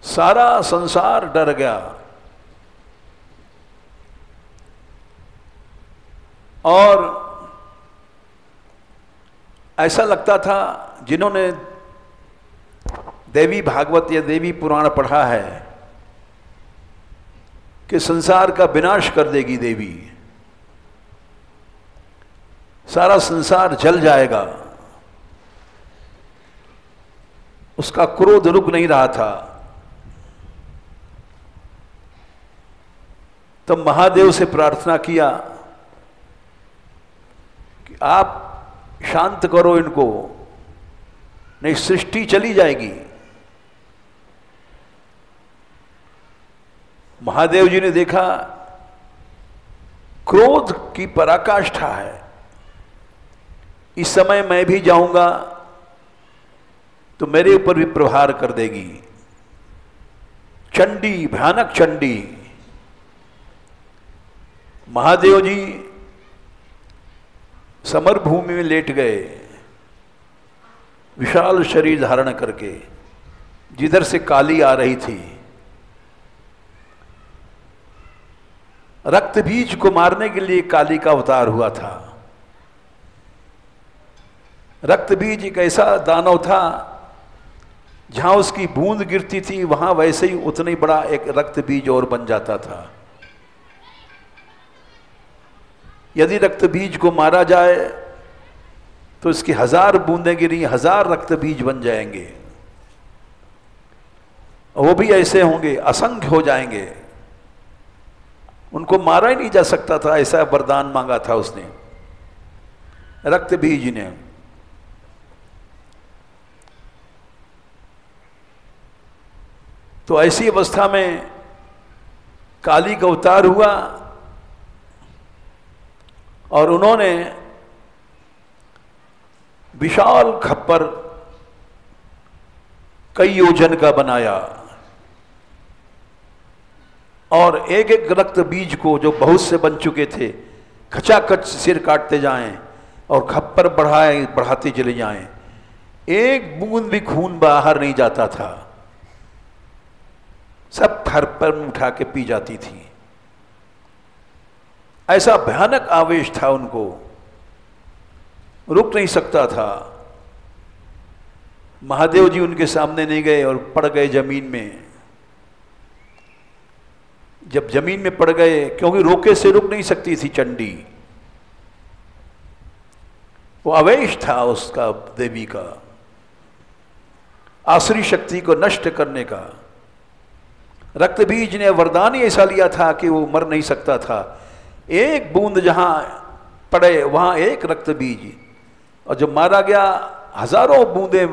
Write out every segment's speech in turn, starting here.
सारा संसार डर गया और ऐसा लगता था जिन्होंने देवी भागवत या देवी पुराण पढ़ा है कि संसार का विनाश कर देगी देवी, सारा संसार जल जाएगा। उसका क्रोध रुक नहीं रहा था। तो महादेव से प्रार्थना किया कि आप शांत करो इनको, नहीं सृष्टि चली जाएगी। महादेव जी ने देखा क्रोध की पराकाष्ठा है, इस समय मैं भी जाऊंगा तो मेरे ऊपर भी प्रहार कर देगी। चंडी, भयानक चंडी। महादेव जी समर भूमि में लेट गए, विशाल शरीर धारण करके, जिधर से काली आ रही थी। रक्त बीज को मारने के लिए काली का अवतार हुआ था। रक्त बीज एक ऐसा दानव था, जहां उसकी बूंद गिरती थी वहां वैसे ही उतना ही बड़ा एक रक्त बीज और बन जाता था। यदि रक्त बीज को मारा जाए तो इसकी 1000 बूंदें गिरी, 1000 रक्त बीज बन जाएंगे। वो भी ऐसे होंगे, असंख्य हो जाएंगे। उनको मारा ही नहीं जा सकता था, ऐसा वरदान मांगा था उसने, रक्त बीज ने। तो ऐसी अवस्था में काली का अवतार हुआ और उन्होंने विशाल खप्पर कई योजन का बनाया और एक एक रक्त बीज को, जो बहुत से बन चुके थे, खचाखच सिर काटते जाएं और खप्पर बढ़ाते चले जाएं। एक बूंद भी खून बाहर नहीं जाता था, सब खप्पर में उठा के पी जाती थी। ऐसा भयानक आवेश था उनको, रुक नहीं सकता था। महादेव जी उनके सामने नहीं गए और पड़ गए जमीन में। जब जमीन में पड़ गए, क्योंकि रोके से रुक नहीं सकती थी चंडी, वो आवेश था उसका, देवी का, आसुरी शक्ति को नष्ट करने का। रक्त बीज ने वरदान ही ऐसा लिया था कि वो मर नहीं सकता था। एक बूंद जहां पड़े वहां एक रक्त बीज, और जब मारा गया 1000 बूंदे,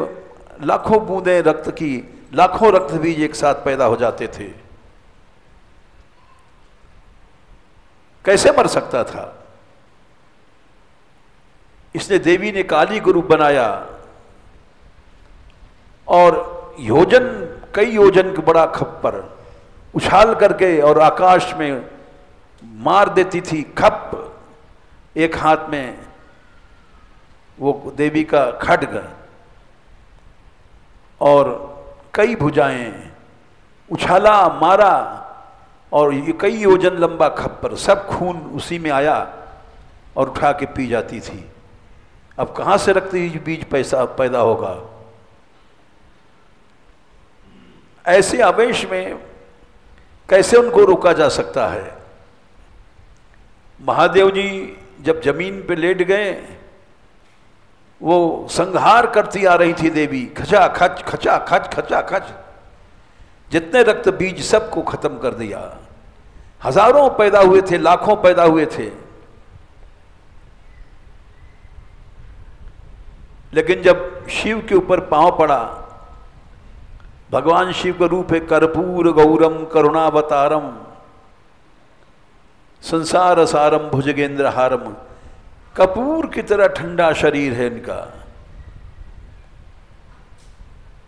लाखों बूंदे रक्त की, लाखों रक्त बीज एक साथ पैदा हो जाते थे। कैसे मर सकता था? इसलिए देवी ने काली को रूप बनाया और योजन, कई योजन का बड़ा खप्पर उछाल करके और आकाश में मार देती थी। खप, एक हाथ में वो देवी का खड्ग और कई भुजाएं, उछाला, मारा, और ये कई योजन लंबा खप्पर, सब खून उसी में आया और उठा के पी जाती थी। अब कहां से रक्त बीज पैदा होगा? ऐसे आवेश में कैसे उनको रोका जा सकता है? महादेव जी जब जमीन पे लेट गए, वो संहार करती आ रही थी देवी, खचा खच खचा खच खचा खच, जितने रक्त बीज सबको खत्म कर दिया। 1000 पैदा हुए थे, लाखों पैदा हुए थे। लेकिन जब शिव के ऊपर पांव पड़ा, भगवान शिव का रूप है कर्पूर गौरम करुणावतारम संसार सारम भुजगेंद्र हारम, कपूर की तरह ठंडा शरीर है इनका।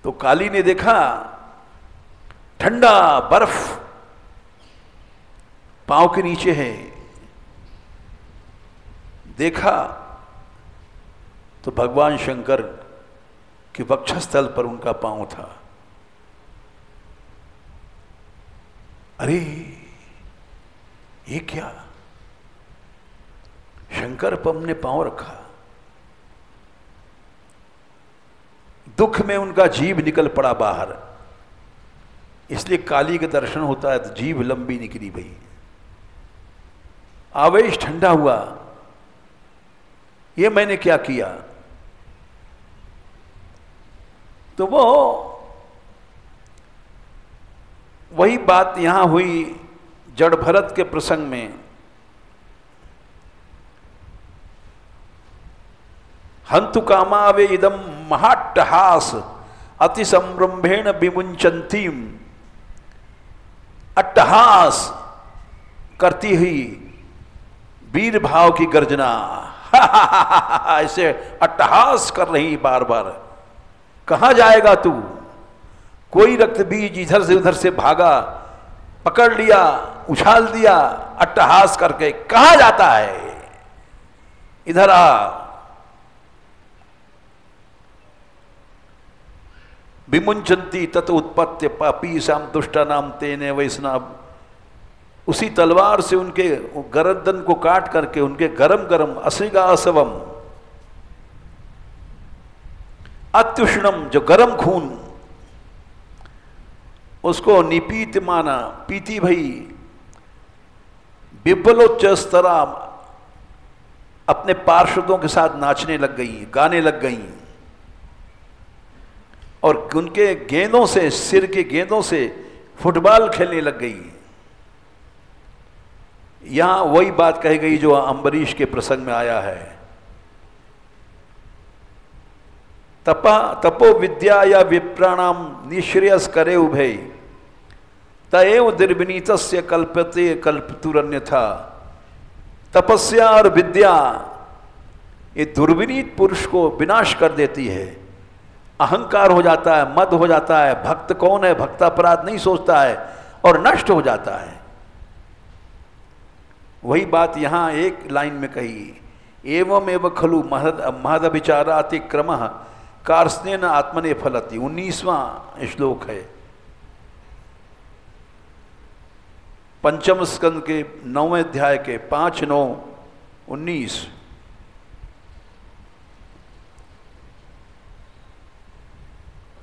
तो काली ने देखा ठंडा बर्फ पांव के नीचे है, देखा तो भगवान शंकर के वक्षस्थल पर उनका पांव था। अरे ये क्या, शंकर पर हमने पांव रखा। दुख में उनका जीभ निकल पड़ा बाहर, इसलिए काली का दर्शन होता है तो जीभ लंबी निकली भाई। आवेश ठंडा हुआ, ये मैंने क्या किया। तो वो वही बात यहां हुई जड़ भरत के प्रसंग में। हंतु कामावे इदम महाट्टहास अति संरंभेण विमुंचंतीम। अट्टहास करती हुई वीर भाव की गर्जना ऐसे अट्टहास कर रही बार बार। कहां जाएगा तू? कोई रक्त बीज इधर से उधर से भागा, पकड़ लिया, उछाल दिया अट्टहास करके। कहां जाता है? इधर आ। विमुंचंती तत उत्पत्ति पापी शाम दुष्टा नाम तेने वैष्णव। उसी तलवार से उनके गर्दन को काट करके उनके गरम गरम असिगा असवम, अत्युष्णम जो गरम खून, उसको निपीत माना, पीती भई। बिब्बलोच्च स्तरा अपने पार्षदों के साथ नाचने लग गई, गाने लग गई, और उनके गेंदों से, सिर के गेंदों से फुटबॉल खेलने लग गई। यहां वही बात कही गई जो अम्बरीश के प्रसंग में आया है। तपो विद्या या विप्राणाम निश्रेयस करे उभय तएव दुर्विनीतस्य कल्पते कल्पतुरन्यथा। तपस्या और विद्या ये दुर्विनीत पुरुष को विनाश कर देती है। अहंकार हो जाता है, मद हो जाता है, भक्त कौन है, भक्तापराध नहीं सोचता है और नष्ट हो जाता है। वही बात यहां एक लाइन में कही, एवं एव खलु महद विचारातिक्रमः कार्ष्णेन आत्मने फलति। 19वां श्लोक है, पंचम स्कंद के 9वें अध्याय के 5, 9, 19।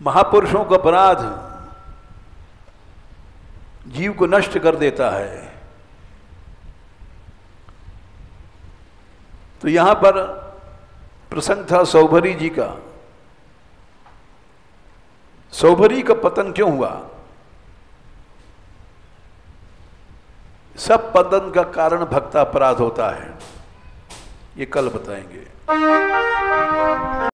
महापुरुषों का अपराध जीव को नष्ट कर देता है। तो यहां पर प्रसंग था सौभरी जी का। सौभरी का पतन क्यों हुआ? सब पतन का कारण भक्तापराध होता है, ये कल बताएंगे।